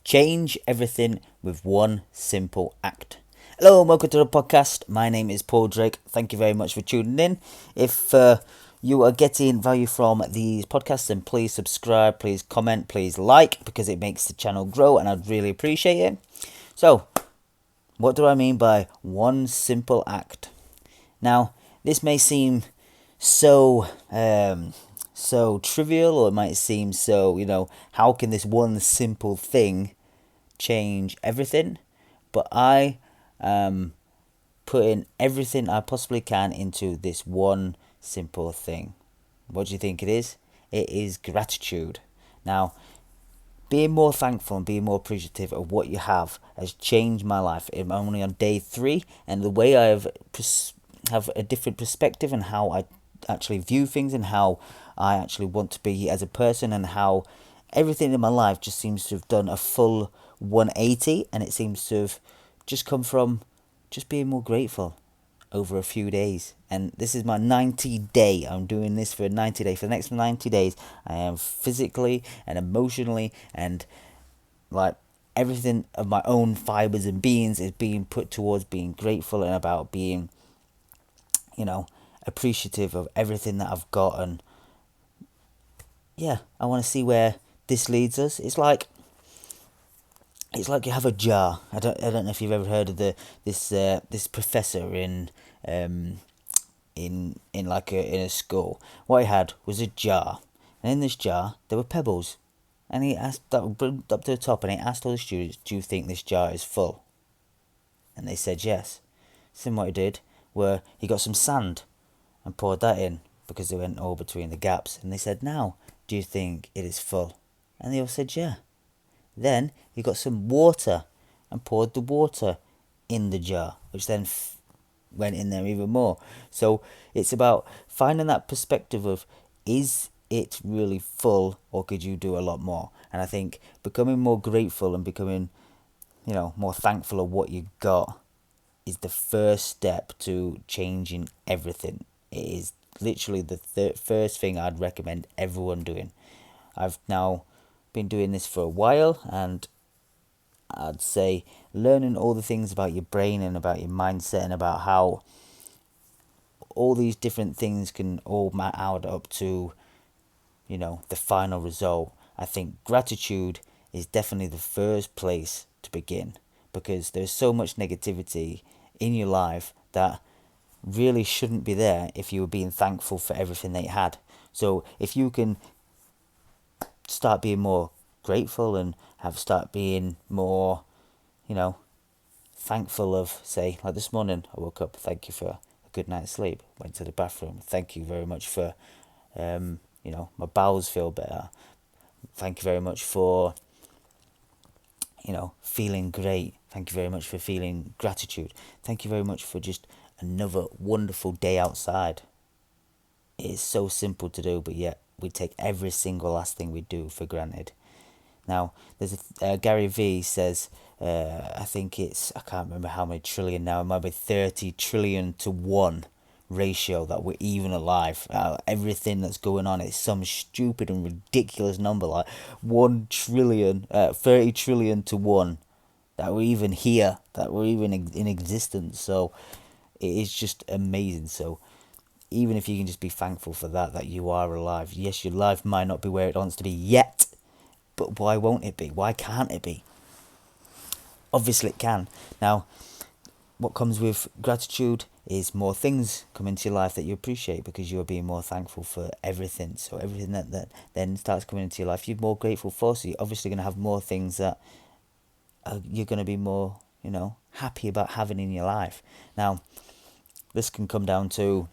Change everything with one simple act. Hello and welcome to the podcast. My name is Paul Drake. Thank you very much for tuning in. If you are getting value from these podcasts, then please subscribe, please comment, please like, because it makes the channel grow and I'd really appreciate it. So, what do I mean by one simple act? Now, this may seem so trivial, or it might seem so, how can this one simple thing change everything? But I am putting everything I possibly can into this one simple thing. What do you think it is? It is gratitude. Now, being more thankful and being more appreciative of what you have has changed my life. I'm only on day 3, and the way I have a different perspective and how I actually view things and how I actually want to be as a person, and how everything in my life just seems to have done a full 180, and it seems to have just come from just being more grateful over a few days. And this is my 90 day. I'm doing this for 90 days. For the next 90 days, I am physically and emotionally and like everything of my own fibers and beings is being put towards being grateful and about being, appreciative of everything that I've got. And yeah, I want to see where this leads us. It's like you have a jar. I don't know if you've ever heard of this professor in a school. What he had was a jar, and in this jar there were pebbles, and he asked that up to the top, and he asked all the students, "Do you think this jar is full?" And they said yes. So then what he did were he got some sand and poured that in, because they went all between the gaps, and they said, "Now, do you think it is full?" And they all said yeah. Then he got some water and poured the water in the jar, which then went in there even more. So it's about finding that perspective of, is it really full, or could you do a lot more? And I think becoming more grateful and becoming, more thankful of what you got is the first step to changing everything. It is literally the first thing I'd recommend everyone doing. I've now been doing this for a while, and I'd say learning all the things about your brain and about your mindset and about how all these different things can all add up to, the final result. I think gratitude is definitely the first place to begin, because there's so much negativity in your life that really shouldn't be there if you were being thankful for everything that you had. So if you can start being more grateful and start being more, thankful of, say, like this morning I woke up, thank you for a good night's sleep, went to the bathroom, thank you very much for, my bowels feel better, thank you very much for, feeling great, thank you very much for feeling gratitude, thank you very much for just another wonderful day outside. It is so simple to do, but yet we take every single last thing we do for granted. Now, there's Gary Vee says, I can't remember how many trillion now, it might be 30 trillion to 1 ratio that we're even alive. Everything that's going on is some stupid and ridiculous number, like 1 trillion, 30 trillion to 1, that we're even here, that we're even in existence. So it is just amazing. So even if you can just be thankful for that you are alive. Yes, your life might not be where it wants to be yet, but why won't it be? Why can't it be? Obviously it can. Now, what comes with gratitude is more things come into your life that you appreciate, because you're being more thankful for everything. So everything that then starts coming into your life, you're more grateful for. So you're obviously going to have more things that you're going to be more, happy about having in your life. Now, this can come down to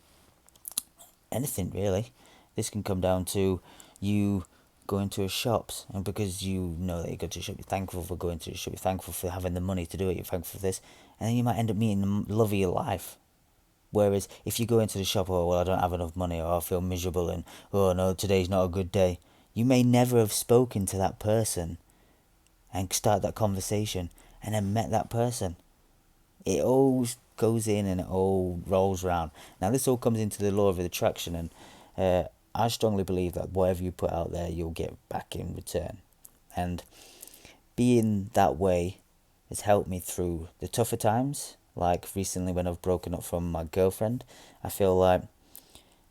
anything really. This can come down to you going to a shops, and because you know that you go to a shop, you're thankful for going to a shop, you're thankful for having the money to do it, you're thankful for this, and then you might end up meeting the love of your life. Whereas if you go into the shop, oh well, I don't have enough money, or I feel miserable, and oh no, today's not a good day, you may never have spoken to that person and start that conversation and then met that person. It all goes in and it all rolls around. Now this all comes into the law of attraction, and I strongly believe that whatever you put out there, you'll get back in return. And being that way has helped me through the tougher times. Like recently, when I've broken up from my girlfriend, I feel like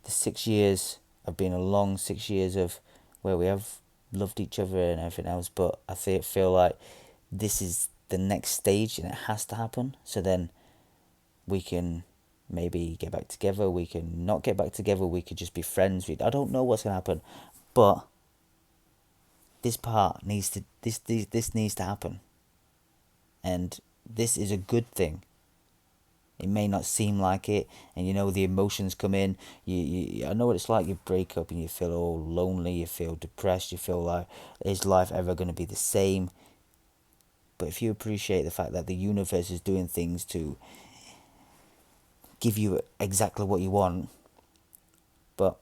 the 6 years have been a long 6 years of where we have loved each other and everything else. But I feel like this is the next stage, and it has to happen. So then we can maybe get back together. We can not get back together. We could just be friends. I don't know what's gonna happen, but this part needs to this needs to happen, and this is a good thing. It may not seem like it, and the emotions come in. I know what it's like. You break up and you feel all lonely. You feel depressed. You feel like, is life ever going to be the same? But if you appreciate the fact that the universe is doing things to give you exactly what you want, but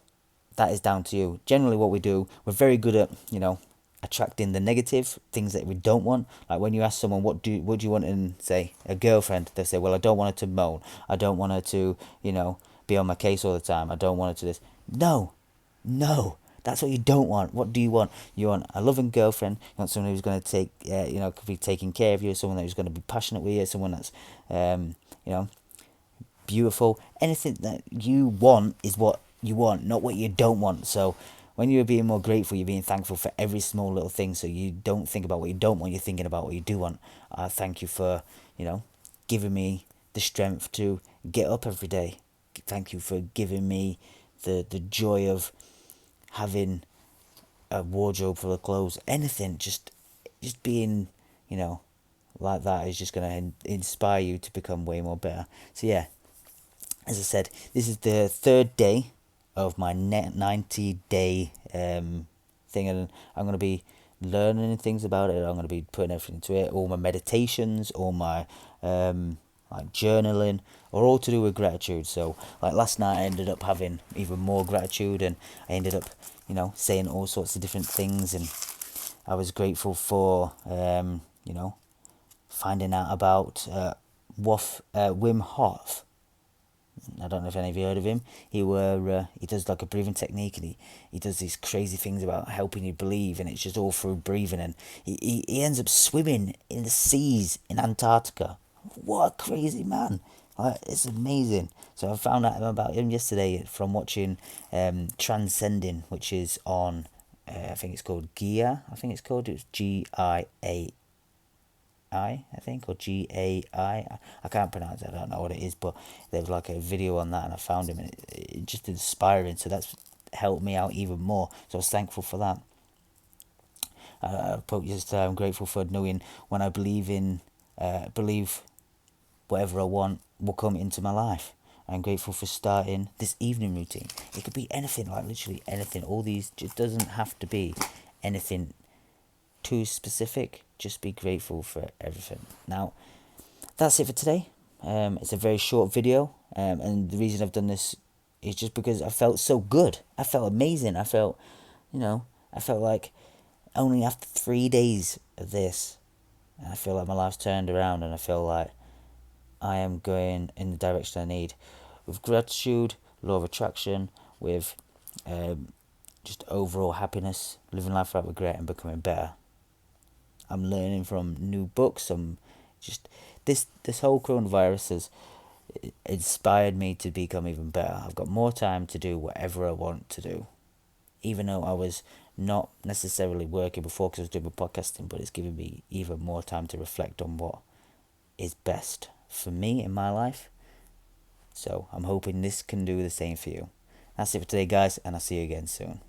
that is down to you. Generally, what we do, we're very good at attracting the negative things that we don't want. Like when you ask someone what do you want in, say, a girlfriend, they say, well, I don't want her to moan, I don't want her to be on my case all the time, I don't want her to this. No, that's what you don't want. What do you want? You want a loving girlfriend. You want someone who's going to take could be taking care of you, someone who's going to be passionate with you, someone that's beautiful. Anything that you want is what you want, not what you don't want. So when you're being more grateful, you're being thankful for every small little thing. So you don't think about what you don't want, you're thinking about what you do want. I thank you for, giving me the strength to get up every day. Thank you for giving me the joy of having a wardrobe full of clothes. Anything, just being, like that is just going to inspire you to become way more better. So yeah, as I said, this is the third day of my 90-day thing, and I'm going to be learning things about it. I'm going to be putting everything into it. All my meditations, all my like journaling, are all to do with gratitude. So like last night, I ended up having even more gratitude, and I ended up, saying all sorts of different things, and I was grateful for, finding out about Wim Hof. I don't know if any of you heard of him. He does like a breathing technique, and he does these crazy things about helping you believe, and it's just all through breathing, and he ends up swimming in the seas in Antarctica. What a crazy man. Like, it's amazing. So I found out about him yesterday from watching Transcending, which is on, I think it's called Gia. I think it's called, it's I think, or GAI. I can't pronounce it. I don't know what it is, but there was like a video on that, and I found him, and it just inspiring. So that's helped me out even more. So I was thankful for that. I'm grateful for knowing when I believe whatever I want will come into my life. I'm grateful for starting this evening routine. It could be anything, like literally anything. All these, it doesn't have to be anything too specific. Just be grateful for everything. Now, that's it for today. It's a very short video, and the reason I've done this is just because I felt so good. I felt amazing. I felt like only after 3 days of this, I feel like my life's turned around, and I feel like I am going in the direction I need. With gratitude, law of attraction, with just overall happiness, living life without regret, and becoming better. I'm learning from new books. I'm just this whole coronavirus has inspired me to become even better. I've got more time to do whatever I want to do, even though I was not necessarily working before because I was doing my podcasting, but it's given me even more time to reflect on what is best for me in my life. So I'm hoping this can do the same for you. That's it for today, guys, and I'll see you again soon.